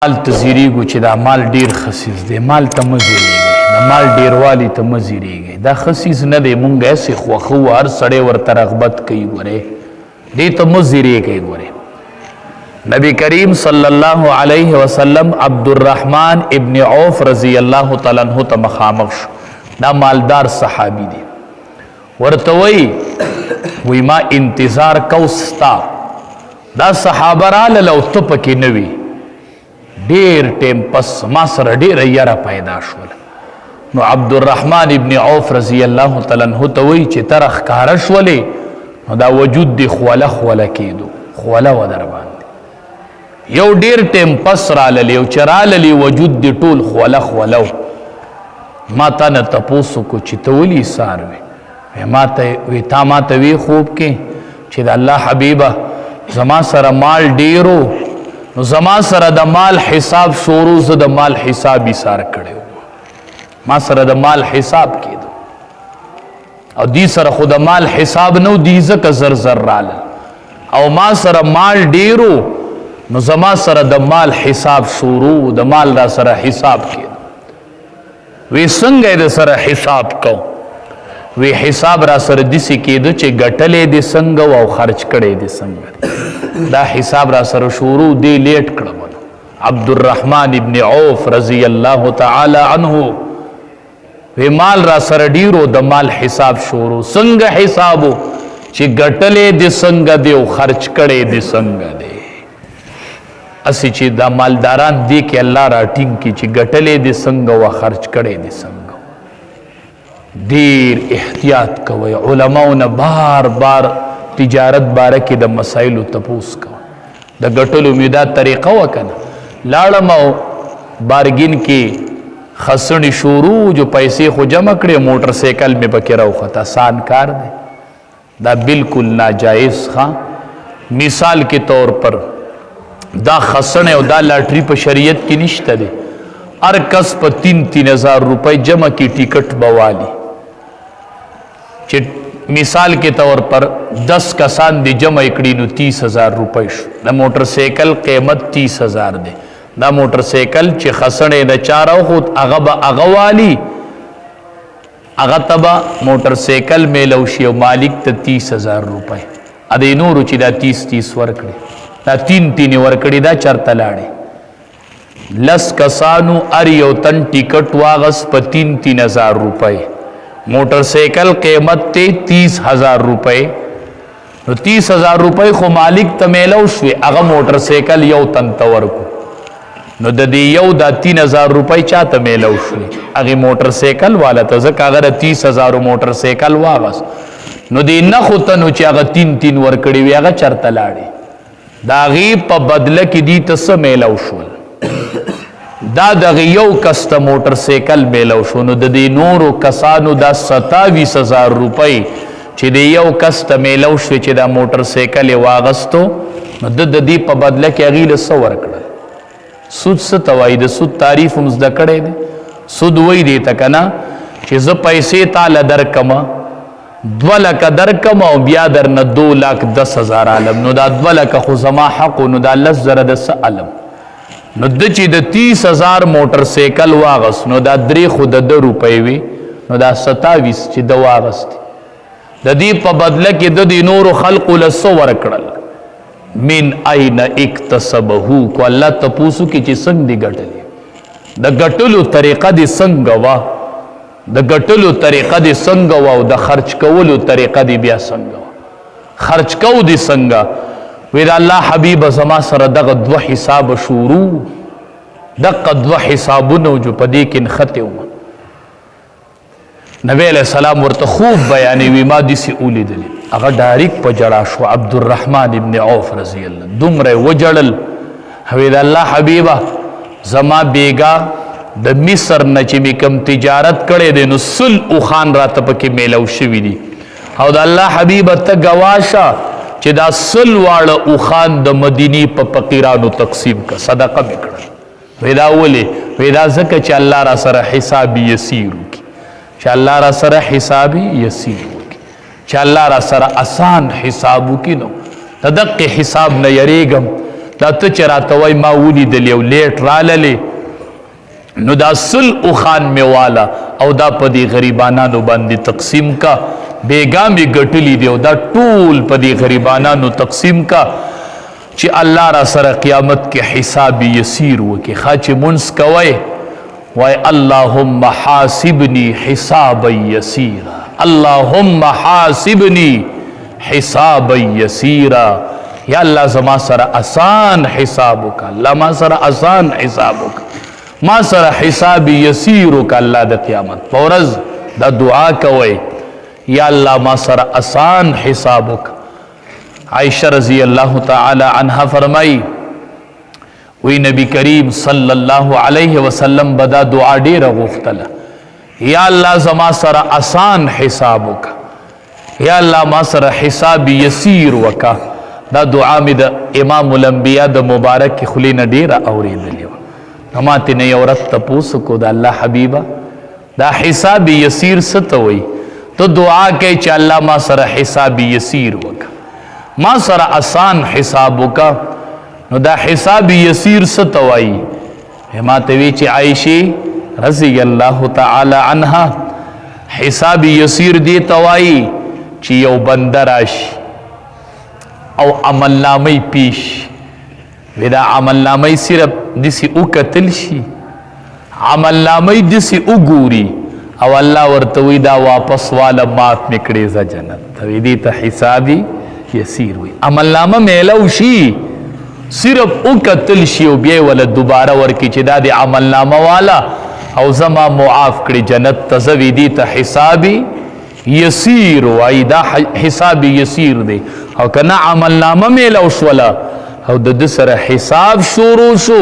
مال تزیریږو چې دا مال ډیر خسیس دی، مال ته مه زیریږئ، د مال ډیروالي ته مه زیریږئ. دا خسیس نه دی، مونږ هسې خوښو، هر سړی ورته رغبت کوي. ګورئ دې ته مه زیریږئ. ګورئ نبی کریم صلی الله علیه وسلم عبدالرحمن ابن عوف رضی الله تعالی عنہ ته مخامخ شو. دا مالدار صحابي دی. ورته وی ما انتظار کوستا، دا صحابه راله او ته پکې نه وي. ډیر ټیم پس ما سره ډیره یره پیدا شول. نو عبدالرحمن ابن عوف رضی الله تعالی عنہ ته وی چې ته راښکاره شولې، نو دا وجود دې خوله خوله کېدو، خوله و در باندې. یو ډیر ټیم پس راللی او چې راللی وجود دې ټول خوله خوله و. ما تا نه تپوس وکړو چې ته ولې ایسار وې؟ تا ما ته وی خوب کې چې د الله حبیبه زما سره مال ډیرو، نو زما سره د مال حساب شروع، زه د مال حساب ایثار کړی، ما سره د مال حساب کېدو، او دی سره خو د مال حساب نو، دی ځکه زر زر رالل، او ما سره مال ډیرو، نو زما سره د مال حساب شروع، د مال را سره حساب کېدو. وی څنګه د سره حساب کو؟ وی حساب را سره داسې کېدو چې ګټلې دې څنګه و او خرچ کړی دې څنګه. دا حساب را سره شروع دی لیټ کړم. عبدالرحمن ابن عوف رضی الله تعالی عنہ وی مال را سره ډیرو، د مال حساب شروع. څنګه حسابو؟ چې ګټلې دې څنګه دی او خرچ کړی دې څنګه دی. اسی چې دا مالداران دی کې الله را ټینګ کی چې ګټلې دې څنګه و خرچ کړی دې څنګه. دیر احتیاط کوئ. علماؤنا بار بار تجارت باره کې د مسائلو تپوس کوئ. د ګټلو مې دا طریقه وکنه، لاړم او بارګین کې خسنې شروع، جو پیسې خو جمع کړې، موټر سایکل مې پکې راوخته. آسان کار دی، دا بالکل ناجائز ښه. مثال کے طور پر دا خسنې او دا لاټري په شریعت کې نشته دی. هر کس په 3,000 روپۍ جمع کی ټیکټ بوالی، چې مثال کے طور پر 10 کسان دی جمع کړي نو 30,000 روپۍ شو. د موټر سایکل قیمت 30,000 دی. دا موټر سایکل چې خسنې د چاره خود هغه به هغه والی، هغه ته به موټر سایکل میلو شي او مالک ته 30,000 روپۍ. ا دې نورو چې دا 30 ورکړي، دا 3 ورکړي، دا چرته لاړې. 10 کسانو ار یو تن ټیکټ واغس په 3,000 روپۍ. موټر سایکل قیمت ته 30,000 روپۍ. نو 30,000 روپۍ خو مالک ته میلو شوې، هغه موټر سایکل یو تن ته ورکو. نو د دې یو دا 3,000 روپۍ چاته میلو شوې؟ هغې موټر سایکل والا ته، ځکه هغه د 30,000 موټر سایکل واغس. نو دې نښو ته نو چې هغه 3 ورکړي وي، هغه چرته لاړې. د هغې په بدله کې دې ته څه میلو شول؟ دا دغه یو کس ته موټر سایکل میلو شو. نو د دې نورو کسانو دا 27,000 روپۍ چې د یو کس ته میلو شوې چې دا موټر سایکل یې واغستو، نو د دې په بدله کې هغې له څه ورکړل؟ سود څه ته وایي؟ د سود تعریف هم زده کړی دی. سود وایي دی ته که نه چې زه پیسې تاله درکمه، 2 لکه درکم او بیا درنه 2,10,000 علم، نو دا 2 لکه خو زما حق و، نو دا 10,000 د څه علم؟ نو د چې د 30,000 موټر سایکل واغست، نو دا 3 خو د 2 روپۍ وي، نو دا 27 چې د واغستې. د دې په بدله کې د دې نورو خلقو له څه ورکړل؟ من این اکتسبه. کو الله تپوسو کې چې څنګه دې ګټلې، د ګټلو طریقه دې څنګه وه، د ګټلو طریقه دې څنګه وه، او د خرچ کولو طریقه دې بیا څنګه وه، خرچ کو دې څنګه. وی دا الله حبیب زما سره دغه 2 حساب شروع، دغه 2 حسابونه جو په دې کې نښتې وم. نبی علیہ السلام ورته خوب بیانوي. ما داسې ولیدلې، هغه ډایرک په ژړا شو. عبدالرحمن ابن عوف رضی الله دومره وجړل. وی دا الله حبیبه زما بیګا د مصر نه چې مې کوم تجارت کړی دی، نو 100 اوښان راته پکې میلو شوي دي، او د الله حبیبه ته ګواه شه چې دا 100 واړه اوښان د مدینې په فقیرانو تقسیم که، صدقه مې کړل. وی دا ولې؟ وی دا ځکه چې الله را سره حساب یسیر وکړي، چې الله را سره حساب یسیر وکړي، چې الله را سره آسان حساب وکړي. نو د دقې حساب نه یریږم، دا ته چې راته وایي ما ولیدل یو لیټ راللې نو دا سل اوښان مې والا او دا په دې غریبانانو باندې تقسیم کا بیګا مې ګټلی دی او دا ټول په دې غریبانانو تقسیم کا چې الله را سره قیامت کې حساب یسیر وکړي. ښه چې منځ کوئ وای اللهم حاسبني حسابا یسیرا، اللهم حاسبني حسابا یسیرا. یا الله زما سره آسان حساب وکړه، الله ما سره آسان حساب وکړه، ما سره حساب یسیر وکړه. الله د قیامت په ورځ دا دعا کوئ یا الله ما سره آسان حساب وکړه. عائشہ رضی اللہ تعالی عنہ فرمائی وی نبی کریم صلی اللہ علیہ وسلم بدا دعا ډیر غوښتله، یا الله زما سره آسان حساب وکا، یا الله ما سره حساب یسیر وکا. دا دعا می د امام الانبیاء د مبارک خلی نه ډیر اوریدلی و. نماته نه یو رات تپوس کو د الله حبیبا دا حساب یسیر څه ته وایي؟ تو دعا کوي چې الله ما سره حساب یسیر وکا، ما سره آسان حساب وکا. نو دا حساب یسیر څه ته وایي؟ ما ته وی چې عائشې رضی الله تعالی عنها حساب یسیر دی ته وایي چې یو بنده راشي او عملنامه پیش ودا عملنامه صرف دسی او قتل شي، عملنامه دسی او ګوري او الله ورته وی دا واپس والا مات میکړي ز جنت ته دی ته حسابي یسیر وی. عملنامه میلو شي صرف او قتل شي او بیا ول دوباره ورکی چې دا د عملنامه والا او زما معاف کړي جنت ته زوی دی ته حسابي یسیر وای. دا حساب یسیر دی او کنا عملنامه میلو شولا او د سره حساب شروع شو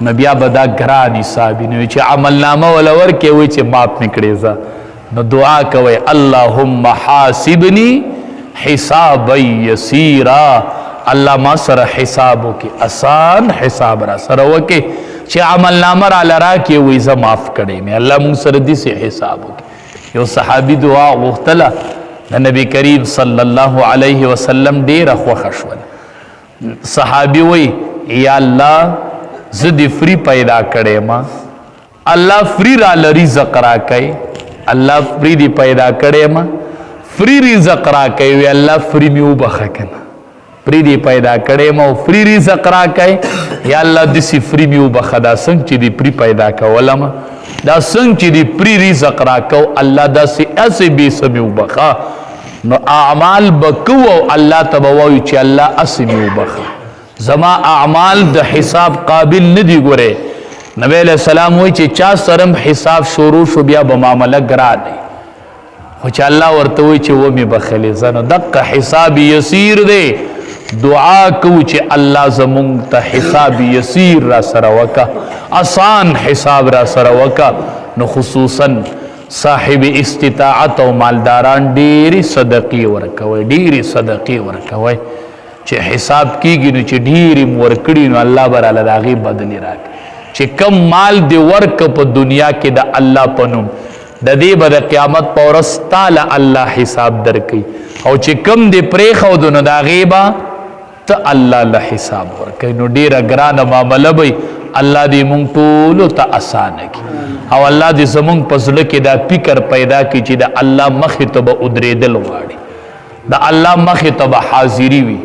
نو بیا به دا ګران حساب نه چې عملنامه ولا ورکې وای چې معاف نکړي ځه. نو دعا کوي اللهم حاسبني حسابا یسیرا، الله ما سره حساب وکي، آسان حساب را سره وکي چې عملنامه را لرا کې وای ځه معاف کړي مې الله مون سره دې سي حساب وکي. یو صحابي دعا غوښتله د نبی کریم صلی الله علیه وسلم ډیره خوښه شوله. صحابي وای یا الله زه دې فری پیدا کړې ما، الله فری را رزق را کوي، الله فری دې پیدا کړې ما فری رزق را کوي. وی الله فری مې وبخه کنه، فری دې پیدا کړې ما او فری رزق را کوي. یا الله دې فری مې وبخه، دا څنګه چې دې فری پیدا کولم، دا څنګه چې دې فری رزق را کو الله دا سي اسې به سمې وبخه. نو اعمال بکو الله تبوي چې الله اسې مې وبخه، زما اعمال د حساب قابل ندی. ګوره نبی علیہ السلام وی چې چا سرم حساب شروع شو بیا به معامله ګرا دی، خو چې الله ورته وی چې و می بخلی زنه دغه حساب یسیر دی. دعا کو چې الله زمونږ ته حساب یسیر را سره وکا، آسان حساب را سره وکا. نو خصوصا صاحب استطاعت او مالداران ډیری صدقې ورکوي، ډیری صدقې ورکوي چې حساب کیږي نو چې ډیری ورکړي نو الله براله د هغې بدلې راکړي. چې کم مال دی ورک په دنیا کې د الله په نوم د دې به د قیامت په ورځ تاله الله حساب درکوي، او چې کم دی پرېښودو نو د هغې به ته الله له حساب ورکوي. نو ډیره ګرانه معامله به الله دې مونږ ټولو ته اسانه کړي او الله دې زمونږ په زړه کې دا فکر پیدا کړي چې د الله مخې ته به ودرېدل غواړي، د الله مخې ته به حاضري وي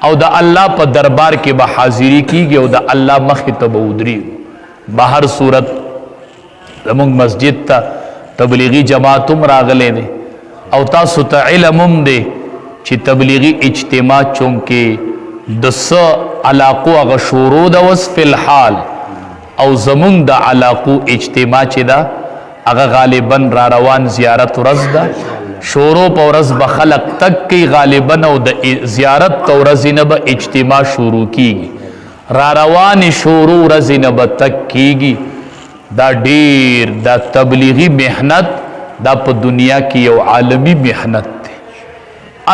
او د الله په دربار کې به حاضري کیږي او د الله مخې ته به ودرېږو. بهر صورت زمونږ مسجد ته تبلیغی جماعت هم راغلی دی او تاسو ته علم هم دی چې تبلیغی اجتماع چونکې د څه علاقو هغه شروع ده اوس فی الحال، او زمونږ د علاقو اجتماع چې ده هغه غالبا را روان زیارت ورځ ده. شروع په ورځ به خلق تک کوي غالبا او د زیارت په ورځې نه به اجتماع شروع کیږي، را روان شروع ورځې نه به تک کیږي. دا ډیر دا تبلیغی محنت دا په دنیا کې یو عالمی محنت دی.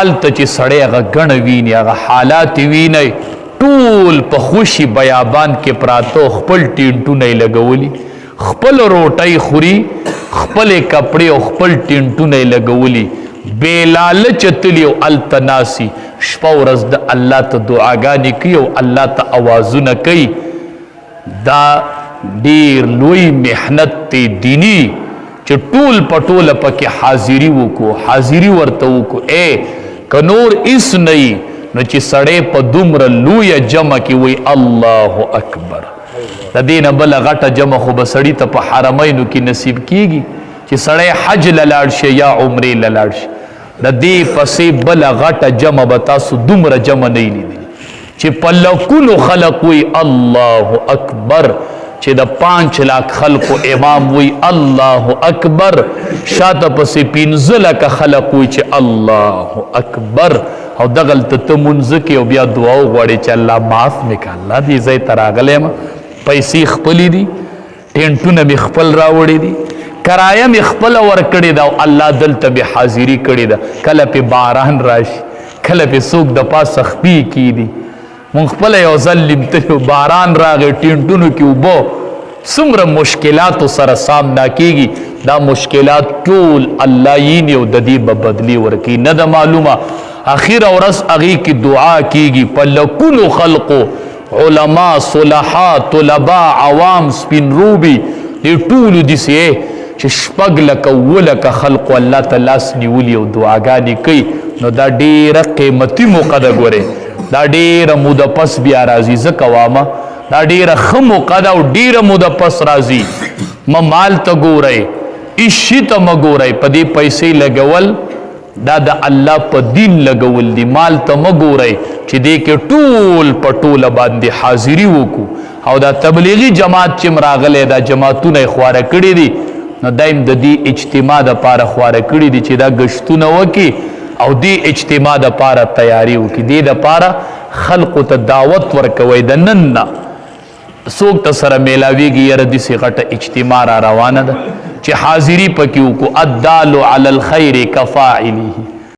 الته چې سړی هغه ګڼه ویني، هغه حالات ویني، ټول په خوشي بیابان کې پراته خپل ټینټونه یې لګولي، خپل روټۍ خوري، خپل کپړې او خپل ټینټونه یې لګولي، بے لالچ تلی او التناسی شپه ورځ د الله ته دعاګانې کوي او الله ته اوازونه کوي دا ډیر لوی محنت تی دینی چې ټول پټوله پکې حاضری وکړو حاضری ورته وکړو که نور اس نه نو چې سړی په دومره لویه جمع کې وی الله اکبر د دې نه بله غټه جمع خو به سړي ته په حرمینو کې نصیب کیږي چې سړی حج له لاړ شي یا عمرې له لاړ شي د دې پسې بله غټه جمع به تاسو دومره جمع نه لیدلي چې په لکونو خلق وی الله اکبر چې د 5 لاک خلقو امام وی الله اکبر شاته پسې 15 لکه خلق وی چې الله اکبر او دغلته ته منځ کې او بیا دعا وغواړې چې الله معاف مې که الله دې ځای ته راغلی یم پیسې خپلې دي ټینټونه مې خپل راوړې دي کرایه مې خپله ورکړې ده او الله دلته مې حاضري کړې ده کله پې باران راشي کله پې څوک د پاسه خپې کیدي مونږ خپله یو ځل لیمتلي باران راغی ټینټونو کې اوبه څومره مشکلاتو سره سامنا کیږي دا مشکلات ټول الله ییني او د دې به بدلي ورکوي نه ده معلومه اخیر ورځ هغې کې دعا کیږي په لکونو خلقو علما صلحا طلبا عوام سپین روبي دې ټولو داسې چې 6 لکه 7 لکه خلقو الله ته لاس نیولي او دعاګانې کوي نو دا ډېره قیمتي موقع ده ګورې دا ډېره موده پس بیا راځي ځکه وامه دا ډېره ښه موقع ده او ډېره موده پس راځي مال ته ګورئ هېڅ شي ته مه ګورئ په دې پیسې لګول دا د الله په دین لګول دي مال ته مه ګورئ چې دې کې ټول په ټوله باندې حاضري وکړو او دا تبلیغي جماعت چې راغلی دا جماعتونه یې خواره کړي دي نو دایم د دې اجتماع دپاره خواره کړي دي چې دا ګشتونه وکړي او دې اجتماع دپاره تیاری وکړي دې دپاره خلقو ته دعوت ورکوئ د نن نه څوک ته سره میلاویږي یاره داسې غټه اجتماع را روانه ده چې حاضري پکې وکړو الدال علی الخیر کفاعله